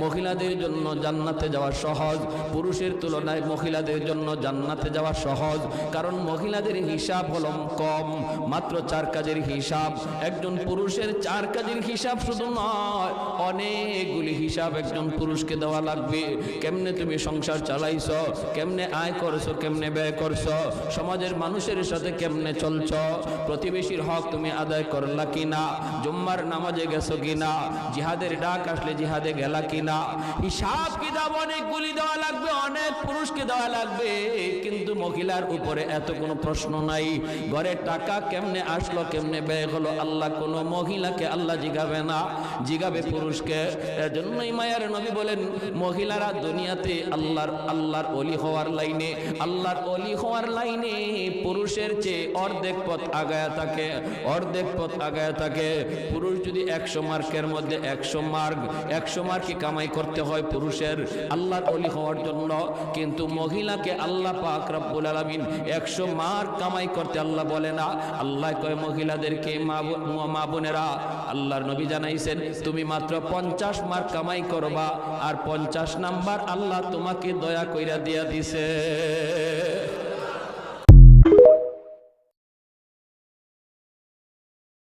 মহিলাদের জন্য জান্নাতে যাওয়া সহজ, পুরুষের তুলনায় মহিলাদের জন্য জান্নাতে যাওয়া সহজ। কারণ মহিলাদের হিসাব হলো কম, মাত্র 4 কাজের হিসাব। একজন পুরুষের 4 কাজের হিসাব শুধু নয়, অনেকগুলি হিসাব একজন পুরুষকে দেওয়া লাগবে। কেমনে তুমি সংসার চালাইছো, কেমনে আয় করছো, কেমনে ব্যয় করছো, সমাজের মানুষের সাথে কেমনে চলছো, প্রতিবেশীর হক তুমি আদায় করলা কিনা, জুম্মার নামাজে গেছো কিনা, জিহাদের ডাক আসলে জিহাদে গেলা কিনা। হিসাব কিতাব অনেকগুলি দেওয়া লাগবে, অনেক পুরুষকে দেওয়া লাগবে। কিন্তু মহিলার উপরে এত কোনো প্রশ্ন নাই। ঘরের টাকা কেমনে আসলো, কেমনে ব্যয় হলো, আল্লাহ কোনো মহিলাকে আল্লাহ জিগাবে না, জিগাবে পুরুষকে। এজন্যই মায়ার নবী বলেন, মহিলারা দুনিয়াতে আল্লাহর ওলি হওয়ার লাইনে, আল্লাহর ওলি হওয়ার লাইনে পুরুষের চেয়ে অর্ধেক পথ আগায়া থাকে, অর্ধেক পথ আগায়া থাকে। পুরুষ যদি 100 মার্কের মধ্যে 100 মার্কই কামাই করতে হয় পুরুষের আল্লাহর ওলি হওয়ার জন্য, কিন্তু মহিলাকে আল্লাহ পাক রব্বুল আলামিন 100 মার্ক কামাই করতে আল্লাহ বলে না। আল্লাহ কয় মহিলাদেরকে, মা বোনেরা, আল্লাহর নবী জানাইছেন তুমি মাত্র 50 মার্ক কামাই করবা, আর 50 নাম্বার আল্লাহ তোমাকে দয়া কইরা দিয়া দিছে।